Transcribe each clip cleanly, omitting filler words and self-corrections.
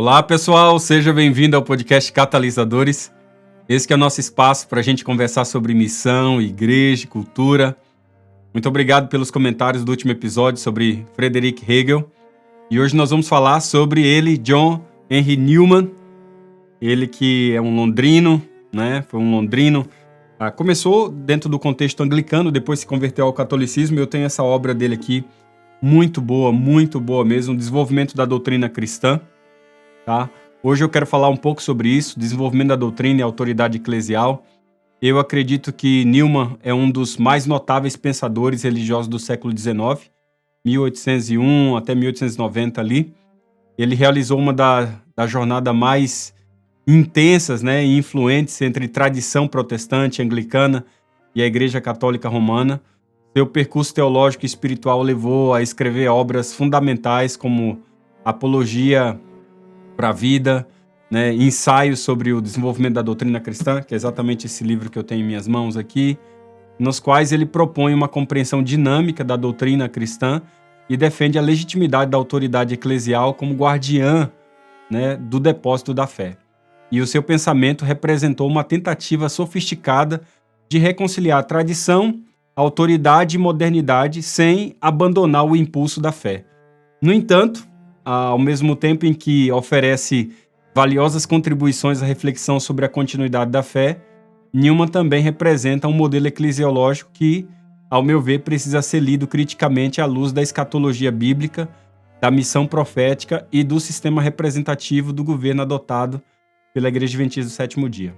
Olá pessoal, seja bem-vindo ao podcast Catalisadores. Esse que é o nosso espaço para a gente conversar sobre missão, igreja, cultura. Muito obrigado pelos comentários do último episódio sobre Frederick Hegel. E hoje nós vamos falar sobre ele, John Henry Newman. Ele que é um londrino, né? Foi um londrino. Começou dentro do contexto anglicano, depois se converteu ao catolicismo. E eu tenho essa obra dele aqui, muito boa mesmo, desenvolvimento da doutrina cristã. Tá? Hoje eu quero falar um pouco sobre isso, desenvolvimento da doutrina e autoridade eclesial. Eu acredito que Newman é um dos mais notáveis pensadores religiosos do século XIX, 1801 até 1890 ali. Ele realizou uma das jornadas mais intensas, né, e influentes entre tradição protestante, anglicana e a Igreja Católica Romana. Seu percurso teológico e espiritual levou a escrever obras fundamentais como Apologia para a Vida, né, ensaios sobre o desenvolvimento da doutrina cristã, que é exatamente esse livro que eu tenho em minhas mãos aqui, nos quais ele propõe uma compreensão dinâmica da doutrina cristã e defende a legitimidade da autoridade eclesial como guardiã, né, do depósito da fé. E o seu pensamento representou uma tentativa sofisticada de reconciliar tradição, autoridade e modernidade sem abandonar o impulso da fé. No entanto, ao mesmo tempo em que oferece valiosas contribuições à reflexão sobre a continuidade da fé, Newman também representa um modelo eclesiológico que, ao meu ver, precisa ser lido criticamente à luz da escatologia bíblica, da missão profética e do sistema representativo do governo adotado pela Igreja Adventista do Sétimo Dia.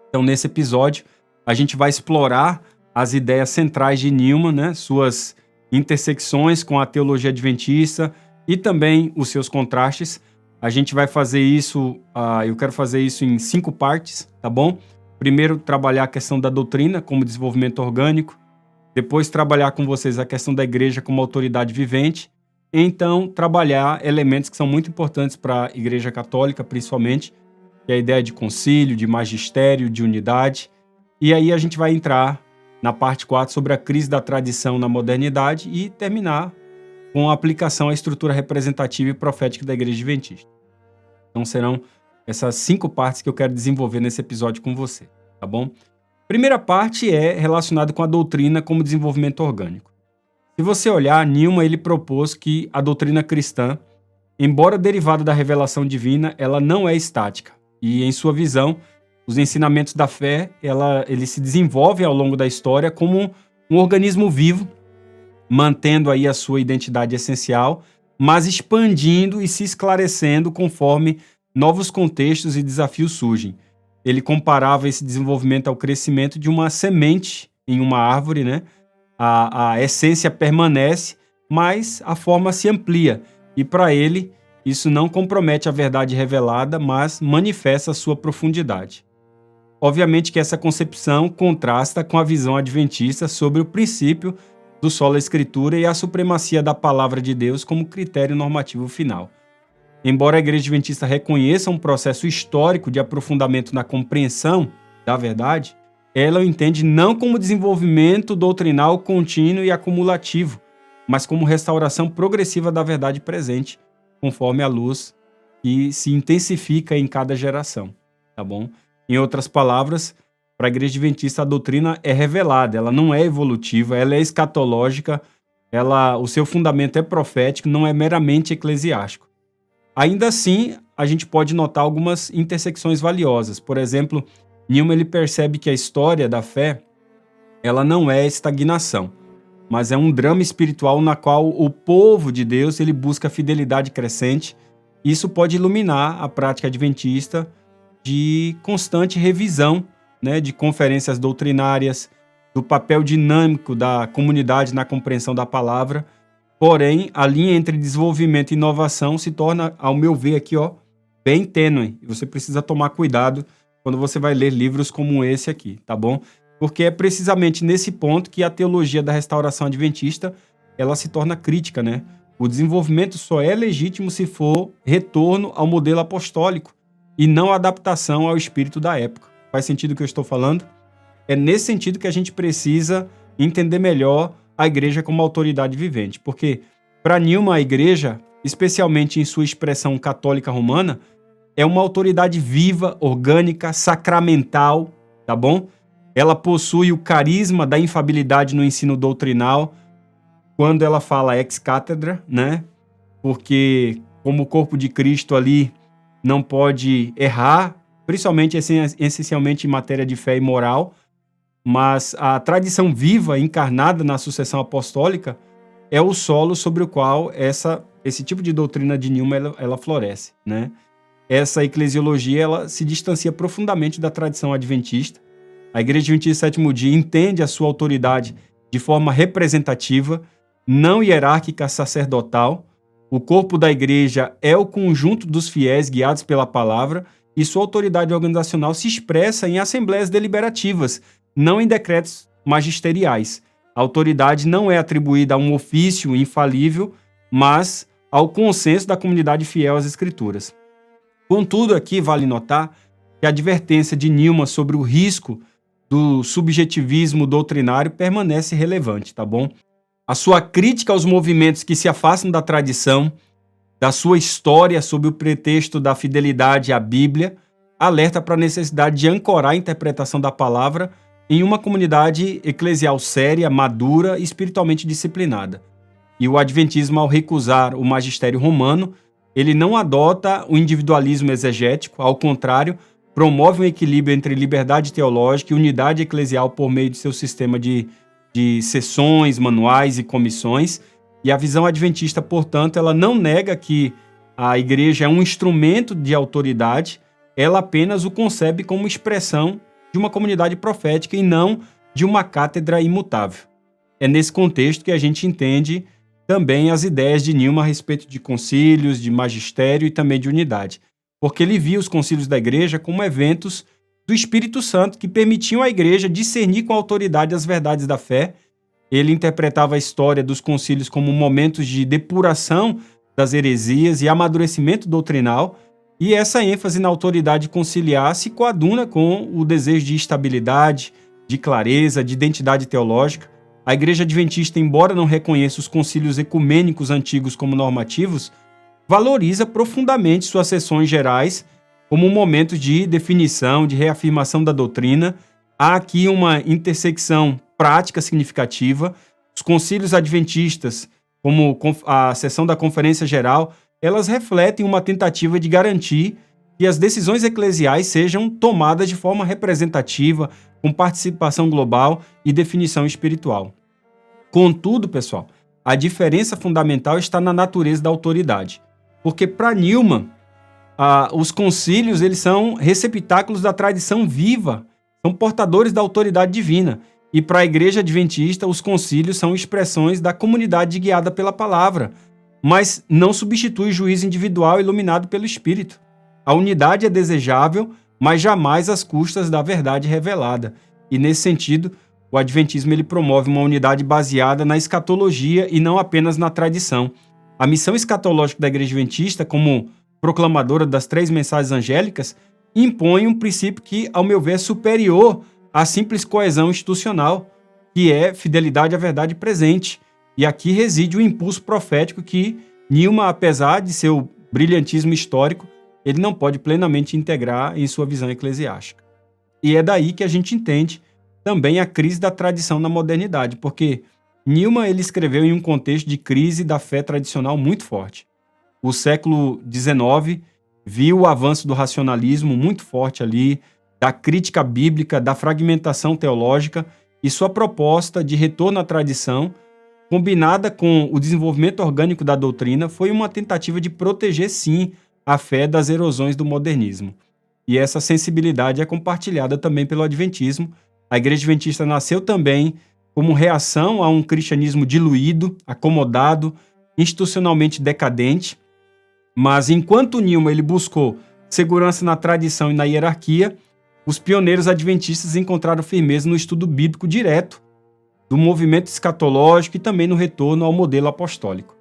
Então, nesse episódio, a gente vai explorar as ideias centrais de Newman, né, suas intersecções com a teologia adventista e também os seus contrastes. A gente vai fazer isso, eu quero fazer isso em 5 partes, tá bom? Primeiro, trabalhar a questão da doutrina como desenvolvimento orgânico. Depois, trabalhar com vocês a questão da igreja como autoridade vivente. E, então, trabalhar elementos que são muito importantes para a Igreja Católica, principalmente, que é a ideia de concílio, de magistério, de unidade. E aí a gente vai entrar na parte 4 sobre a crise da tradição na modernidade e terminar com a aplicação à estrutura representativa e profética da Igreja Adventista. Então serão essas 5 partes que eu quero desenvolver nesse episódio com você, tá bom? Primeira parte é relacionada com a doutrina como desenvolvimento orgânico. Se você olhar, Newman ele propôs que a doutrina cristã, embora derivada da revelação divina, ela não é estática. E em sua visão, os ensinamentos da fé, ele se desenvolve ao longo da história como um organismo vivo, mantendo aí a sua identidade essencial, mas expandindo e se esclarecendo conforme novos contextos e desafios surgem. Ele comparava esse desenvolvimento ao crescimento de uma semente em uma árvore, né? A essência permanece, mas a forma se amplia. E para ele, isso não compromete a verdade revelada, mas manifesta a sua profundidade. Obviamente que essa concepção contrasta com a visão adventista sobre o princípio do sola escritura e a supremacia da palavra de Deus como critério normativo final. Embora a Igreja Adventista reconheça um processo histórico de aprofundamento na compreensão da verdade, ela o entende não como desenvolvimento doutrinal contínuo e acumulativo, mas como restauração progressiva da verdade presente, conforme a luz que se intensifica em cada geração, tá bom? Em outras palavras, para a Igreja Adventista, a doutrina é revelada, ela não é evolutiva, ela é escatológica, o seu fundamento é profético, não é meramente eclesiástico. Ainda assim, a gente pode notar algumas intersecções valiosas. Por exemplo, Newman ele percebe que a história da fé ela não é estagnação, mas é um drama espiritual na qual o povo de Deus ele busca fidelidade crescente. Isso pode iluminar a prática adventista de constante revisão, né, de conferências doutrinárias, do papel dinâmico da comunidade na compreensão da palavra. Porém, a linha entre desenvolvimento e inovação se torna, ao meu ver aqui, bem tênue. E você precisa tomar cuidado quando você vai ler livros como esse aqui, tá bom? Porque é precisamente nesse ponto que a teologia da restauração adventista ela se torna crítica, né? O desenvolvimento só é legítimo se for retorno ao modelo apostólico e não adaptação ao espírito da época. Faz sentido o que eu estou falando? É nesse sentido que a gente precisa entender melhor a igreja como autoridade vivente, porque para Newman a igreja especialmente em sua expressão católica romana, é uma autoridade viva, orgânica, sacramental, tá bom? Ela possui o carisma da infabilidade no ensino doutrinal, quando ela fala ex cátedra, né? Porque como o corpo de Cristo ali não pode errar, principalmente essencialmente em matéria de fé e moral, mas a tradição viva encarnada na sucessão apostólica é o solo sobre o qual esse tipo de doutrina de Newman ela floresce, né? Essa eclesiologia ela se distancia profundamente da tradição adventista. A Igreja Adventista do Sétimo Dia entende a sua autoridade de forma representativa, não hierárquica sacerdotal. O corpo da Igreja é o conjunto dos fiéis guiados pela palavra e sua autoridade organizacional se expressa em assembleias deliberativas, não em decretos magisteriais. A autoridade não é atribuída a um ofício infalível, mas ao consenso da comunidade fiel às Escrituras. Contudo, aqui vale notar que a advertência de Newman sobre o risco do subjetivismo doutrinário permanece relevante, tá bom? A sua crítica aos movimentos que se afastam da tradição, da sua história sob o pretexto da fidelidade à Bíblia, alerta para a necessidade de ancorar a interpretação da palavra em uma comunidade eclesial séria, madura e espiritualmente disciplinada. E o adventismo, ao recusar o magistério romano, ele não adota o individualismo exegético, ao contrário, promove um equilíbrio entre liberdade teológica e unidade eclesial por meio de seu sistema de sessões, manuais e comissões. E a visão adventista, portanto, ela não nega que a igreja é um instrumento de autoridade, ela apenas o concebe como expressão de uma comunidade profética e não de uma cátedra imutável. É nesse contexto que a gente entende também as ideias de Newman a respeito de concílios, de magistério e também de unidade, porque ele via os concílios da igreja como eventos do Espírito Santo que permitiam à igreja discernir com autoridade as verdades da fé. Ele interpretava a história dos concílios como momentos de depuração das heresias e amadurecimento doutrinal, e essa ênfase na autoridade conciliar se coaduna com o desejo de estabilidade, de clareza, de identidade teológica. A Igreja Adventista, embora não reconheça os concílios ecumênicos antigos como normativos, valoriza profundamente suas sessões gerais como momentos de definição, de reafirmação da doutrina. Há aqui uma intersecção prática significativa. Os concílios adventistas, como a sessão da Conferência Geral, elas refletem uma tentativa de garantir que as decisões eclesiais sejam tomadas de forma representativa, com participação global e definição espiritual. Contudo, pessoal, a diferença fundamental está na natureza da autoridade. Porque para Newman, os concílios eles são receptáculos da tradição viva, são portadores da autoridade divina. E para a Igreja Adventista, os concílios são expressões da comunidade guiada pela palavra, mas não substitui o juízo individual iluminado pelo Espírito. A unidade é desejável, mas jamais às custas da verdade revelada. E nesse sentido, o Adventismo ele promove uma unidade baseada na escatologia e não apenas na tradição. A missão escatológica da Igreja Adventista, como proclamadora das 3 mensagens angélicas, impõe um princípio que, ao meu ver, é superior à simples coesão institucional, que é fidelidade à verdade presente. E aqui reside o impulso profético que Newman, apesar de seu brilhantismo histórico, ele não pode plenamente integrar em sua visão eclesiástica. E é daí que a gente entende também a crise da tradição na modernidade, porque Newman ele escreveu em um contexto de crise da fé tradicional muito forte. O século XIX viu o avanço do racionalismo muito forte ali, da crítica bíblica, da fragmentação teológica, e sua proposta de retorno à tradição, combinada com o desenvolvimento orgânico da doutrina, foi uma tentativa de proteger, sim, a fé das erosões do modernismo. E essa sensibilidade é compartilhada também pelo Adventismo. A Igreja Adventista nasceu também como reação a um cristianismo diluído, acomodado, institucionalmente decadente. Mas enquanto Newman ele buscou segurança na tradição e na hierarquia, os pioneiros adventistas encontraram firmeza no estudo bíblico direto do movimento escatológico e também no retorno ao modelo apostólico.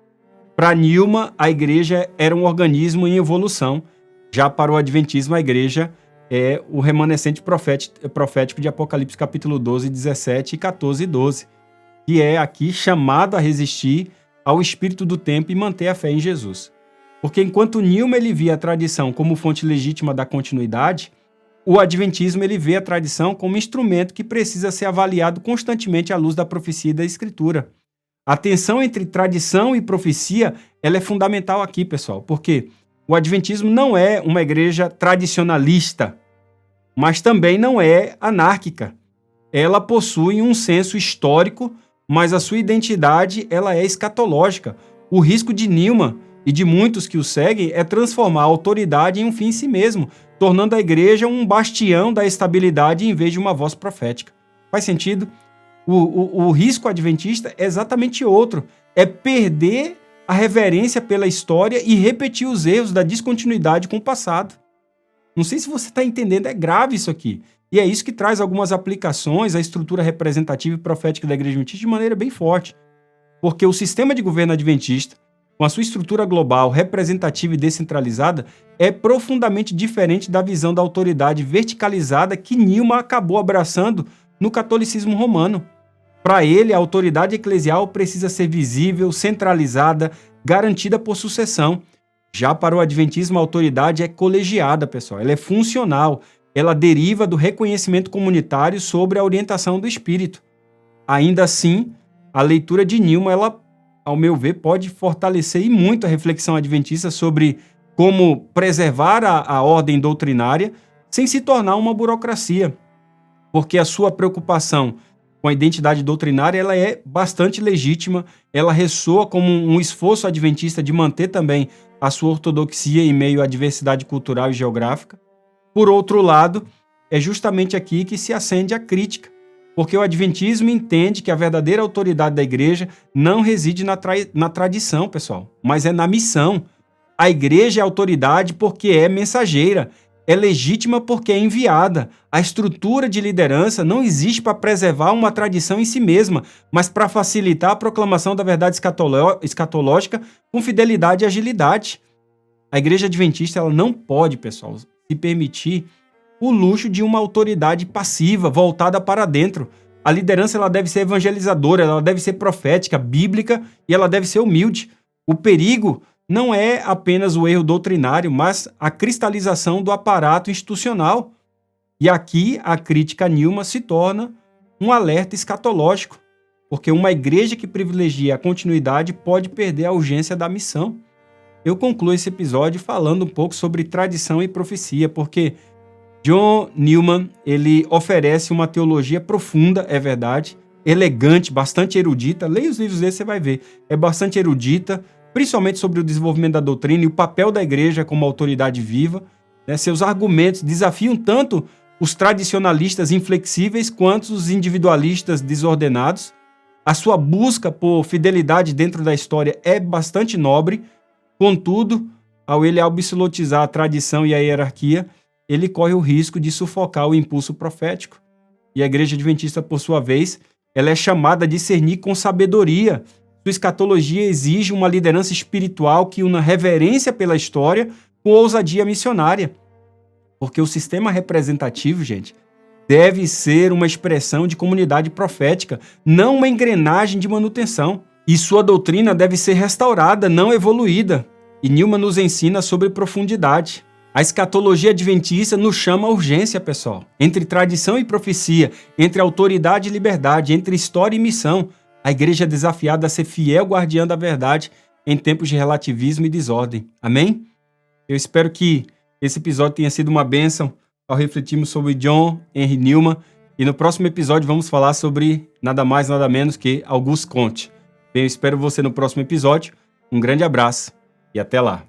Para Newman, a igreja era um organismo em evolução. Já para o adventismo, a igreja é o remanescente profético de Apocalipse capítulo 12, 17 e 14 e 12, que é aqui chamado a resistir ao espírito do tempo e manter a fé em Jesus. Porque enquanto Newman ele via a tradição como fonte legítima da continuidade, o adventismo ele vê a tradição como instrumento que precisa ser avaliado constantemente à luz da profecia e da escritura. A tensão entre tradição e profecia ela é fundamental aqui, pessoal, porque o adventismo não é uma igreja tradicionalista, mas também não é anárquica. Ela possui um senso histórico, mas a sua identidade ela é escatológica. O risco de Newman e de muitos que o seguem é transformar a autoridade em um fim em si mesmo, tornando a igreja um bastião da estabilidade em vez de uma voz profética. Faz sentido? O risco adventista é exatamente outro. É perder a reverência pela história e repetir os erros da descontinuidade com o passado. Não sei se você está entendendo, é grave isso aqui. E é isso que traz algumas aplicações à estrutura representativa e profética da igreja adventista de maneira bem forte. Porque o sistema de governo adventista, com a sua estrutura global, representativa e descentralizada, é profundamente diferente da visão da autoridade verticalizada que Newman acabou abraçando no catolicismo romano. Para ele, a autoridade eclesial precisa ser visível, centralizada, garantida por sucessão. Já para o adventismo, a autoridade é colegiada, pessoal. Ela é funcional. Ela deriva do reconhecimento comunitário sobre a orientação do Espírito. Ainda assim, a leitura de Newman, ela, ao meu ver, pode fortalecer e muito a reflexão adventista sobre como preservar a ordem doutrinária sem se tornar uma burocracia. Porque a sua preocupação com a identidade doutrinária ela é bastante legítima, ela ressoa como um esforço adventista de manter também a sua ortodoxia em meio à diversidade cultural e geográfica. Por outro lado, é justamente aqui que se acende a crítica, porque o adventismo entende que a verdadeira autoridade da igreja não reside na tradição, pessoal, mas é na missão. A igreja é autoridade porque é mensageira, é legítima porque é enviada. A estrutura de liderança não existe para preservar uma tradição em si mesma, mas para facilitar a proclamação da verdade escatológica com fidelidade e agilidade. A igreja adventista ela não pode, pessoal, se permitir o luxo de uma autoridade passiva, voltada para dentro. A liderança ela deve ser evangelizadora, ela deve ser profética, bíblica e ela deve ser humilde. O perigo não é apenas o erro doutrinário, mas a cristalização do aparato institucional. E aqui a crítica a Newman se torna um alerta escatológico, porque uma igreja que privilegia a continuidade pode perder a urgência da missão. Eu concluo esse episódio falando um pouco sobre tradição e profecia, porque John Newman ele oferece uma teologia profunda, é verdade, elegante, bastante erudita. Leia os livros dele, você vai ver. É bastante erudita, principalmente sobre o desenvolvimento da doutrina e o papel da igreja como autoridade viva. Né? Seus argumentos desafiam tanto os tradicionalistas inflexíveis quanto os individualistas desordenados. A sua busca por fidelidade dentro da história é bastante nobre. Contudo, ao ele absolutizar a tradição e a hierarquia, ele corre o risco de sufocar o impulso profético. E a igreja adventista, por sua vez, ela é chamada a discernir com sabedoria. Sua escatologia exige uma liderança espiritual que una reverência pela história com ousadia missionária. Porque o sistema representativo, gente, deve ser uma expressão de comunidade profética, não uma engrenagem de manutenção. E sua doutrina deve ser restaurada, não evoluída. E Newman nos ensina sobre profundidade. A escatologia adventista nos chama a urgência, pessoal. Entre tradição e profecia, entre autoridade e liberdade, entre história e missão, a igreja é desafiada a ser fiel guardiã da verdade em tempos de relativismo e desordem. Amém? Eu espero que esse episódio tenha sido uma bênção ao refletirmos sobre John Henry Newman. E no próximo episódio vamos falar sobre nada mais, nada menos que Auguste Comte. Bem, eu espero você no próximo episódio. Um grande abraço e até lá.